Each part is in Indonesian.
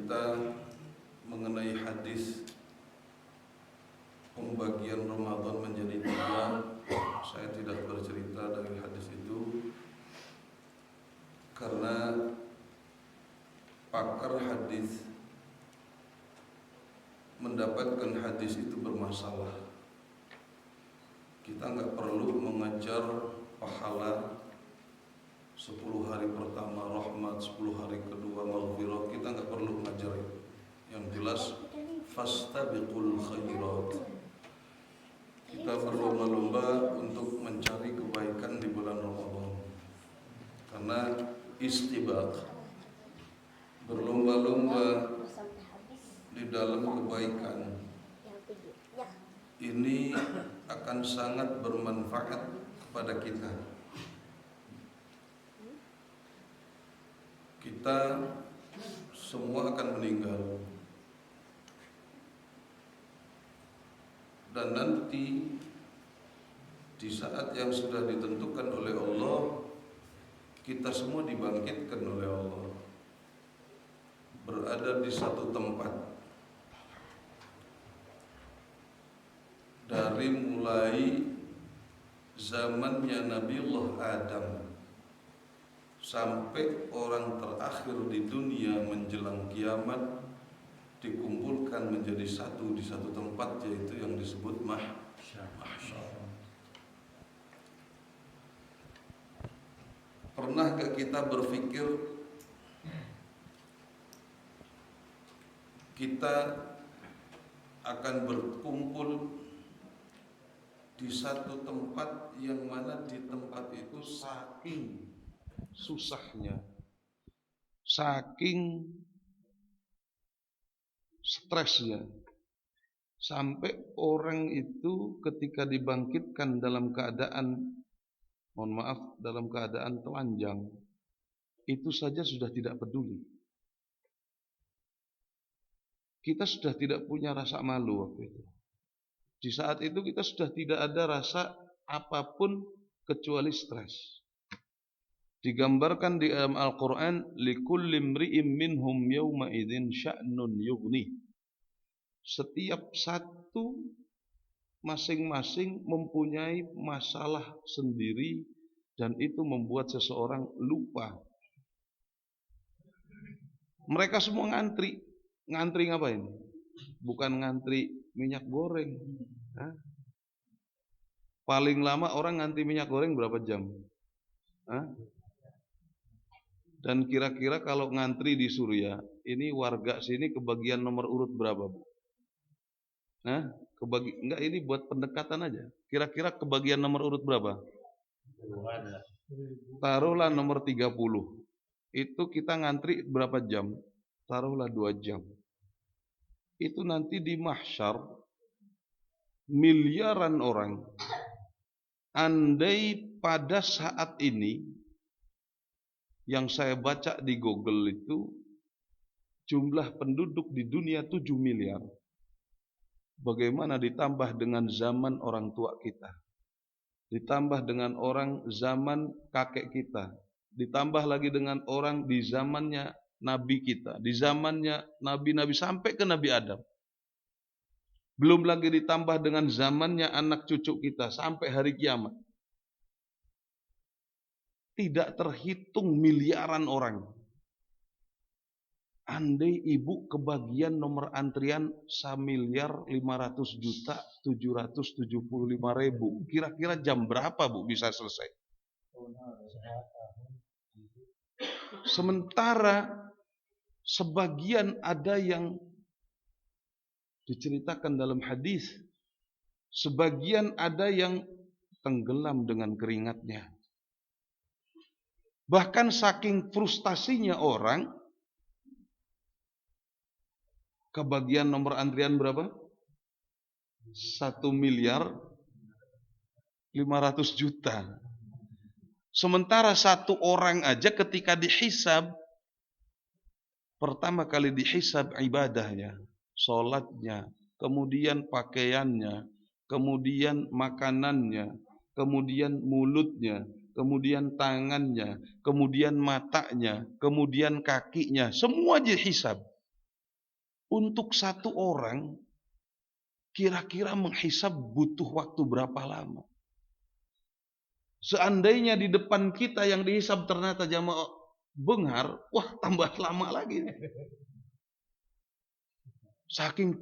kita mengenai hadis pembagian Ramadan menjadi 3. Saya tidak bercerita dari hadis itu karena pakar hadis mendapatkan hadis itu bermasalah. Kita nggak perlu mengejar pahala 10 hari pertama rahmat, 10 hari kedua maghfirah. Kita nggak perlu mengajar itu. Yang jelas fastabiqul khairat. Kita berlomba-lomba untuk mencari kebaikan di bulan Ramadan. Karena istibaq, berlomba-lomba di dalam kebaikan ini akan sangat bermanfaat kepada kita. Kita semua akan meninggal, dan nanti di saat yang sudah ditentukan oleh Allah, kita semua dibangkitkan oleh Allah, berada di satu tempat. Dari mulai zamannya Nabiullah Adam sampai orang terakhir di dunia menjelang kiamat dikumpulkan menjadi satu di satu tempat, yaitu yang disebut mahsyar. Pernah gak kita berpikir kita akan berkumpul di satu tempat yang mana di tempat itu saking susahnya, saking stresnya, sampai orang itu ketika dibangkitkan dalam keadaan, mohon maaf, dalam keadaan telanjang, itu saja sudah tidak peduli. Kita sudah tidak punya rasa malu waktu itu. Di saat itu kita sudah tidak ada rasa apapun kecuali stres. Digambarkan di dalam Al-Quran, likulli imri'in minhum yawma idzin sya'nun yughni. Setiap satu masing-masing mempunyai masalah sendiri, dan itu membuat seseorang lupa. Mereka semua ngantri. Ngantri ngapain? Bukan ngantri minyak goreng. Hah? Paling lama orang ngantri minyak goreng berapa jam? Hah? Dan kira-kira kalau ngantri di Suria, ini warga sini kebagian nomor urut berapa, Bu? Hah? Enggak, ini buat pendekatan aja. Kira-kira kebagian nomor urut berapa? Taruhlah nomor 30. Itu kita ngantri berapa jam? Taruhlah 2 jam. Itu nanti di mahsyar miliaran orang. Andai pada saat ini, yang saya baca di Google itu, jumlah penduduk di dunia 7 miliar. Bagaimana ditambah dengan zaman orang tua kita, ditambah dengan orang zaman kakek kita, ditambah lagi dengan orang di zamannya Nabi kita, di zamannya Nabi-Nabi sampai ke Nabi Adam. Belum lagi ditambah dengan zamannya anak cucu kita sampai hari kiamat. Tidak terhitung miliaran orang. Andai ibu kebagian nomor antrian 1.500.775.000, kira-kira jam berapa, Bu, bisa selesai? Sementara sebagian ada yang diceritakan dalam hadis, sebagian ada yang tenggelam dengan keringatnya. Bahkan saking frustasinya orang, kebagian nomor antrian berapa? 1.500.000.000. Sementara satu orang aja ketika dihisab, pertama kali dihisab ibadahnya, sholatnya, kemudian pakaiannya, kemudian makanannya, kemudian mulutnya, kemudian tangannya, kemudian matanya, kemudian kakinya, semua dihisab. untuk satu orang kira-kira menghisab butuh waktu berapa lama? Seandainya di depan kita yang dihisab ternyata jamaah benghar, wah tambah lama lagi. Saking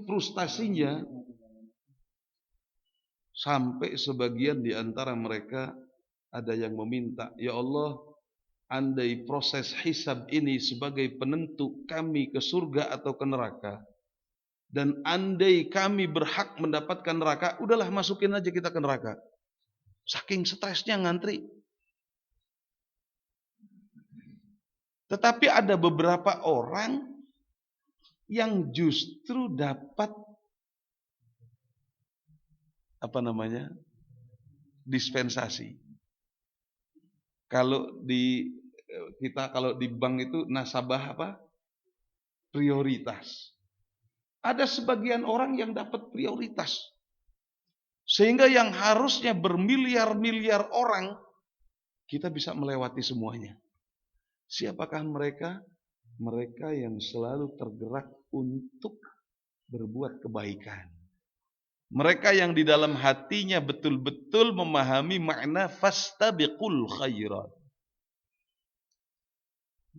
frustasinya, sampai sebagian di antara mereka ada yang meminta, ya Allah, andai proses hisab ini sebagai penentu kami ke surga atau ke neraka, dan andai kami berhak mendapatkan neraka, udahlah masukin aja kita ke neraka. Saking stresnya ngantri. Tetapi ada beberapa orang yang justru dapat dispensasi. Kalau di bank itu nasabah prioritas. Ada sebagian orang yang dapat prioritas. Sehingga yang harusnya bermiliar-miliar orang, kita bisa melewati semuanya. Siapakah mereka? Mereka yang selalu tergerak untuk berbuat kebaikan. Mereka yang di dalam hatinya betul-betul memahami makna fastabiqul khairat.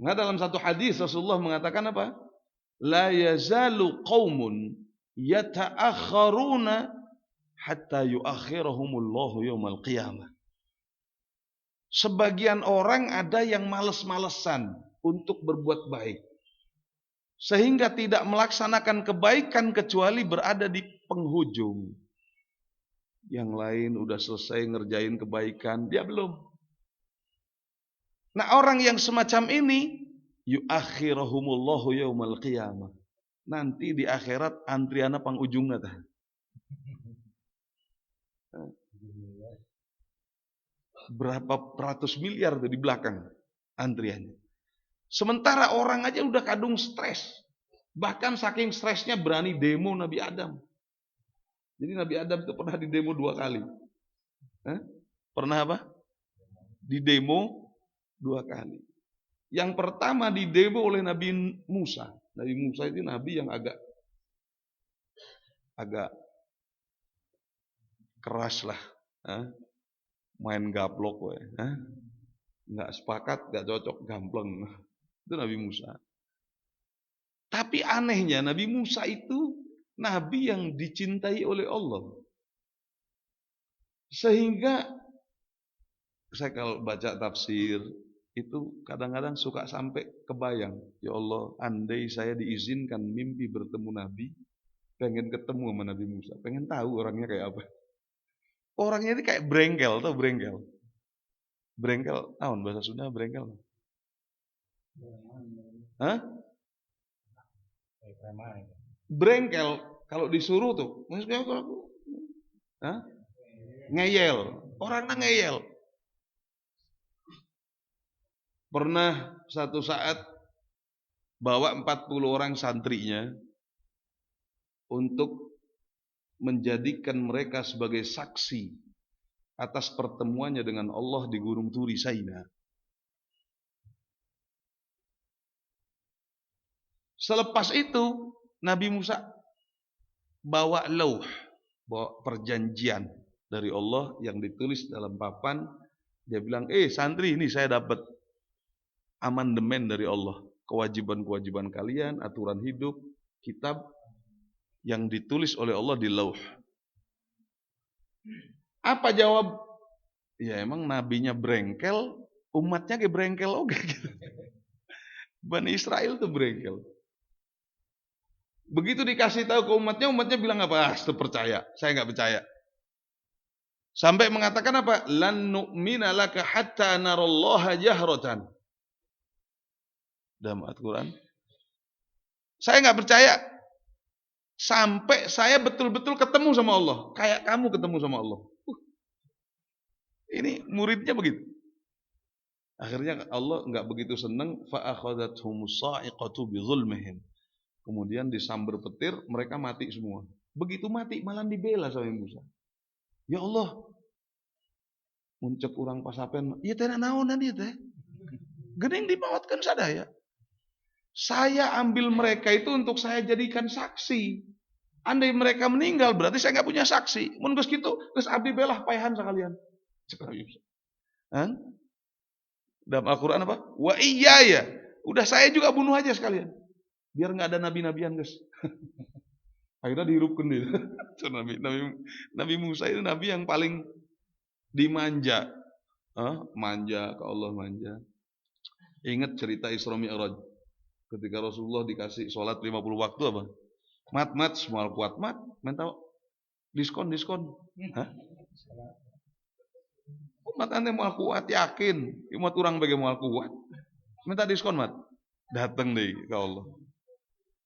Nah, dalam satu hadis Rasulullah mengatakan apa? La yazalu qaumun yata'akharuna hatta yuakhirahumullahu yaumal qiyamah. Sebagian orang ada yang males-malesan untuk berbuat baik, sehingga tidak melaksanakan kebaikan kecuali berada di penghujung. Yang lain udah selesai ngerjain kebaikan, dia belum. Nah, orang yang semacam ini yuakhirahumullahu yaumal qiyamah. Nanti di akhirat antriana pangujungna tah. Berapa ratus miliar tuh di belakang antriannya. Sementara orang aja udah kadung stres. Bahkan saking stresnya berani demo Nabi Adam. Jadi Nabi Adam itu pernah didemo 2 kali. Pernah apa? Didemo 2 kali. Yang pertama didemo oleh Nabi Musa. Nabi Musa itu nabi yang agak keras lah. Main gaplok. Nggak sepakat, nggak cocok, gampleng. Itu Nabi Musa. Tapi anehnya Nabi Musa itu nabi yang dicintai oleh Allah. Sehingga saya kalau baca tafsir itu kadang-kadang suka sampai kebayang, ya Allah, andai saya diizinkan mimpi bertemu Nabi, pengen ketemu sama Nabi Musa, pengen tahu orangnya kayak apa. Orangnya ini kayak brengkel, tau brengkel? Brengkel, tahun bahasa Sunda brengkel. Hah? Brengkel kalau disuruh tuh, ngeyel, orangnya ngeyel. Pernah satu saat bawa 40 orang santrinya untuk menjadikan mereka sebagai saksi atas pertemuannya dengan Allah di Gunung Turi Saina. Selepas itu Nabi Musa bawa lauh, bawa perjanjian dari Allah yang ditulis dalam papan. Dia bilang, santri, ini saya dapat amandemen dari Allah, kewajiban-kewajiban kalian, aturan hidup, kitab yang ditulis oleh Allah di lauh. Apa jawab? Ya emang nabinya brengkel, umatnya kayak brengkel oke gitu. Bani Israel tuh brengkel. Begitu dikasih tahu ke umatnya bilang apa? Itu percaya, saya nggak percaya. Sampai mengatakan apa? Lan nu'mina laka hatta narallaha jahratan. Dalam Al-Quran, saya nggak percaya sampai saya betul-betul ketemu sama Allah, kayak kamu ketemu sama Allah. Ini muridnya begitu. Akhirnya Allah nggak begitu senang, fa akhadhathumus sa'iqatu bi dzulmihim. Kemudian disambar petir, mereka mati semua. Begitu mati malah dibela sama Musa. Ya Allah, muncul orang pasapen, ieu teh naonan ieu teh? Geuning dipawatkeun sadaya. Saya ambil mereka itu untuk saya jadikan saksi. Andai mereka meninggal berarti saya nggak punya saksi. Mun geus kitu, geus abdi belah paehan sakalian. Dalam Al-Quran apa? Wa iyaya. Udah saya juga bunuh aja sekalian. Biar nggak ada nabi-nabian guys. Akhirnya dihirupkan dia. Nabi Musa itu nabi yang paling dimanja. Manja ke Allah, manja. Ingat cerita Isra Mi'raj. Ketika Rasulullah dikasih sholat 50 waktu apa? Mat, semua kuat mat. Minta diskon. Hah? Umat anda mau kuat, yakin. Umat orang bagaimana kuat. Minta diskon mat. Datang deh ke Allah.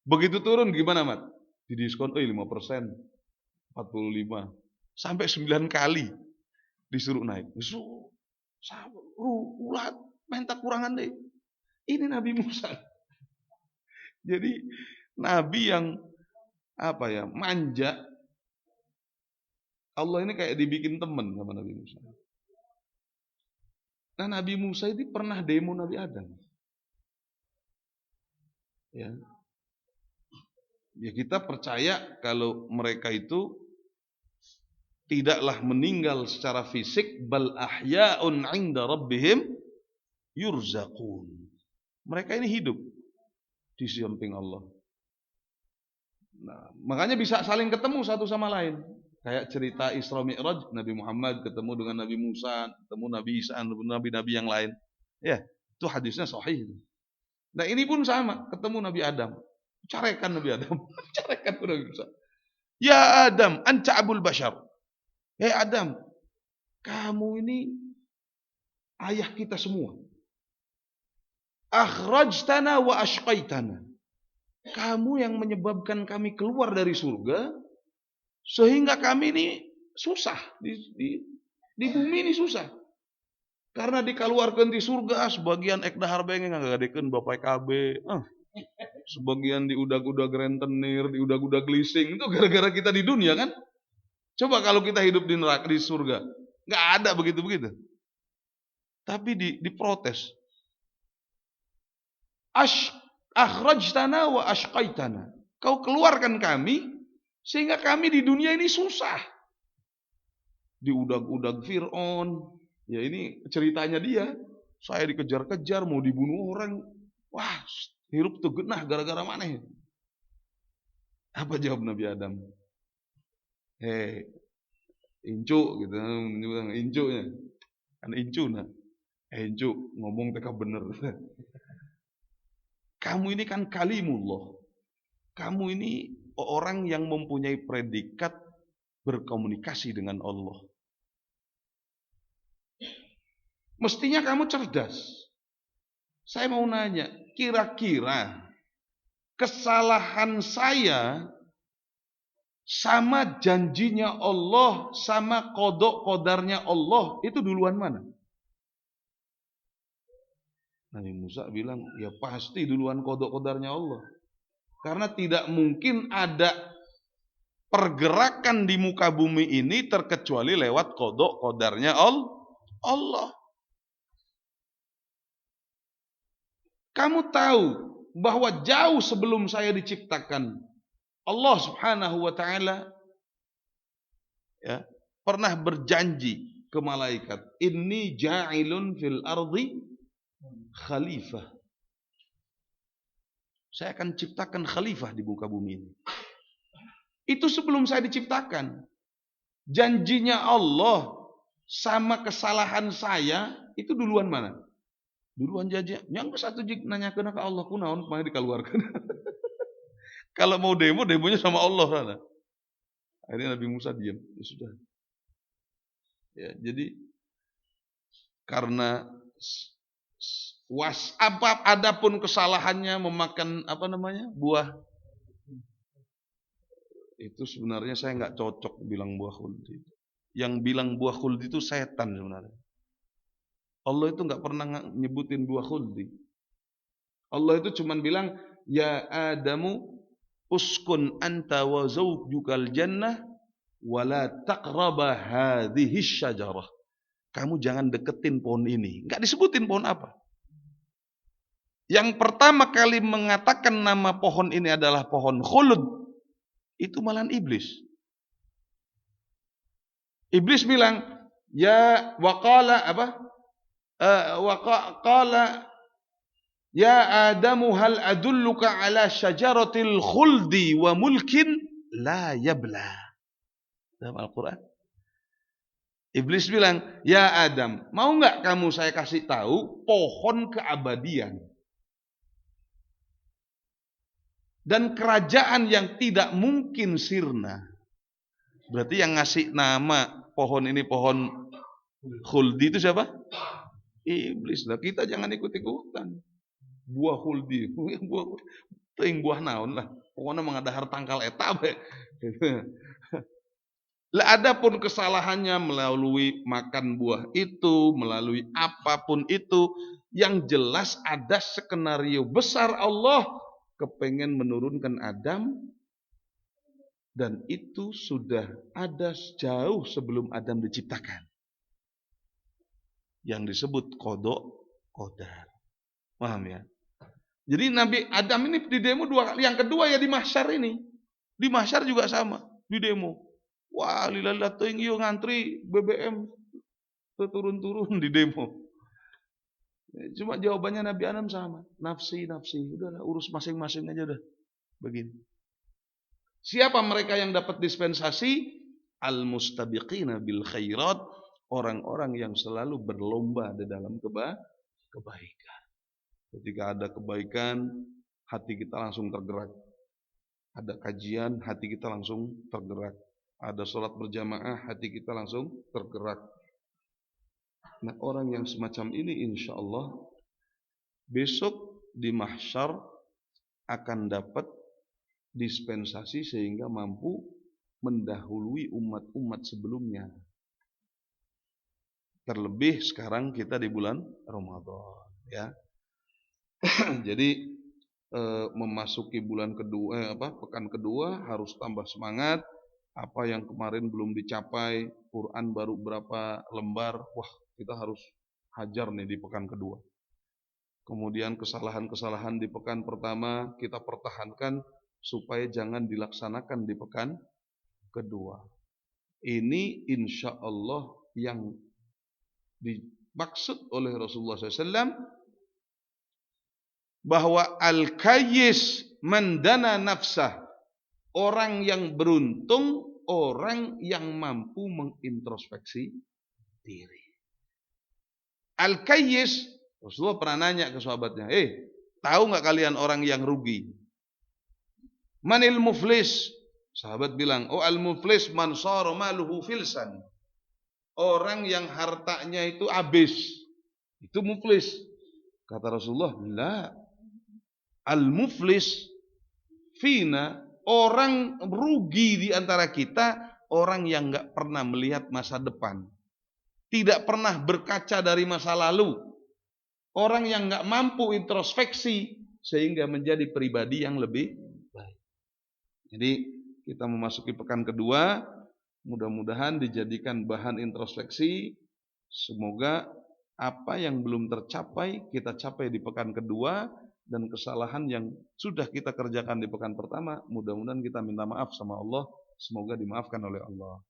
Begitu turun gimana mat? Di diskon 5%, 45. Sampai 9 kali disuruh naik. Ulat minta kurangan deh. Ini Nabi Musa. Jadi nabi yang manja. Allah ini kayak dibikin teman sama Nabi Musa. Nah, Nabi Musa itu pernah demo Nabi Adam. Ya. Ya kita percaya kalau mereka itu tidaklah meninggal secara fisik, bal ahya'un 'inda rabbihim yurzaqun. Mereka ini hidup di samping Allah. Nah, makanya bisa saling ketemu satu sama lain. Kayak cerita Isra Mi'raj, Nabi Muhammad ketemu dengan Nabi Musa, ketemu Nabi Isa, nabi-nabi yang lain. Ya, itu hadisnya sahih. Nah, ini pun sama, ketemu Nabi Adam. Carekan Nabi Adam. Carekan Nabi Musa. Ya Adam, anta abul bashar. Hei Adam, kamu ini ayah kita semua. Akhrajtana wa ashqaitana. Kamu yang menyebabkan kami keluar dari surga, sehingga kami ini susah. Di bumi ini susah. Karena dikeluarkan di surga, sebagian ek dahar bengeng ngagadekeun bapak KB. Sebagian di udag-udag rentenir, di udag-udag leasing. Itu gara-gara kita di dunia kan. Coba kalau kita hidup di neraka, di surga. Nggak ada begitu-begitu. Tapi diprotes. Akhrajtana wa ashqaitana. Kau keluarkan kami sehingga kami di dunia ini susah. Di udag-udag Fir'aun. Ya ini ceritanya dia. Saya dikejar-kejar, mau dibunuh orang. Wah, hirup tuh genah gara-gara mana ya? Apa jawab Nabi Adam? Hei, incu gitu. Incunya. Kan incu nah. Incu ngomong teka bener. Kamu ini kan kalimullah. Kamu ini orang yang mempunyai predikat berkomunikasi dengan Allah. Mestinya kamu cerdas. Saya mau nanya, kira-kira kesalahan saya sama janjinya Allah, sama kodok kodarnya Allah, itu duluan mana? Nabi Musa bilang, ya pasti duluan kodok kodarnya Allah. Karena tidak mungkin ada pergerakan di muka bumi ini terkecuali lewat kodok kodarnya Allah. Kamu tahu bahwa jauh sebelum saya diciptakan, Allah Subhanahu wa taala ya, pernah berjanji ke malaikat, "Inni ja'ilun fil ardi khalifah." Saya akan ciptakan khalifah di muka bumi ini. Itu sebelum saya diciptakan. Janjinya Allah sama kesalahan saya itu duluan mana? Duluan janji. Yang satu nanya ke Allah kunaon kemarin dikeluarkan. Kalau mau demonya sama Allah sana. Akhirnya Nabi Musa diam. Ya sudah. Ya, jadi karena adapun kesalahannya memakan buah, itu sebenarnya saya nggak cocok bilang buah khuldi. Yang bilang buah khuldi itu setan sebenarnya. Allah itu nggak pernah nyebutin buah khuldi. Allah itu cuma bilang, ya Adamu uskun anta wa zawjukal jannah wala taqraba hadhihi syajarah. Kamu jangan deketin pohon ini. Nggak disebutin pohon apa. Yang pertama kali mengatakan nama pohon ini adalah pohon khuld, itu malahan iblis. Iblis bilang, ya waqala apa? Waqala ya Adamu hal adulluka ala syajaratil khuldi wa mulkin la yabla. Dalam Al-Quran. Iblis bilang, ya Adam, mau nggak kamu saya kasih tahu pohon keabadian dan kerajaan yang tidak mungkin sirna. Berarti yang ngasih nama pohon ini pohon khuldi itu siapa? Iblis lah. Kita jangan ikut-ikutan. Buah khuldi, buah naon lah. Pokoknya mengadahar tangkal eta be. Lah adapun kesalahannya melalui makan buah itu, melalui apapun itu, yang jelas ada skenario besar Allah kepengen menurunkan Adam, dan itu sudah ada jauh sebelum Adam diciptakan. Yang disebut kodok kodar. Paham ya? Jadi Nabi Adam ini di demo 2 kali. Yang kedua ya di mahsyar ini. Di mahsyar juga sama, di demo. Wah, lillalah teuing ieu ngantri BBM turun-turun di demo. Cuma jawabannya Nabi Adam sama. Nafsi. Udahlah, urus masing-masing aja udah. Begini. Siapa mereka yang dapat dispensasi? Al-mustabiqina bil khairat. Orang-orang yang selalu berlomba di dalam kebaikan. Ketika ada kebaikan, hati kita langsung tergerak. Ada kajian, hati kita langsung tergerak. Ada sholat berjamaah, hati kita langsung tergerak. Nah, orang yang semacam ini insya Allah besok di mahsyar akan dapat dispensasi sehingga mampu mendahului umat-umat sebelumnya. Terlebih sekarang kita di bulan Ramadan, ya. Jadi memasuki bulan kedua, pekan kedua harus tambah semangat. Apa yang kemarin belum dicapai, Quran baru berapa lembar, wah kita harus hajar nih di pekan kedua. Kemudian kesalahan-kesalahan di pekan pertama kita pertahankan supaya jangan dilaksanakan di pekan kedua. Ini insya Allah yang dimaksud oleh Rasulullah SAW, bahwa al-kayyis man dana nafsah, orang yang beruntung, orang yang mampu mengintrospeksi diri. Al-kayyis, Rasulullah pernah nanya ke sahabatnya, tahu nggak kalian orang yang rugi? Manil muflis? Sahabat bilang, al-muflis man sara maluhu filsan. Orang yang hartanya itu habis, itu muflis. Kata Rasulullah, la. Al-muflis fina, orang rugi di antara kita, orang yang enggak pernah melihat masa depan. Tidak pernah berkaca dari masa lalu. Orang yang enggak mampu introspeksi sehingga menjadi pribadi yang lebih baik. Jadi kita memasuki pekan kedua, mudah-mudahan dijadikan bahan introspeksi. Semoga apa yang belum tercapai kita capai di pekan kedua, dan kesalahan yang sudah kita kerjakan di pekan pertama mudah-mudahan kita minta maaf sama Allah, semoga dimaafkan oleh Allah.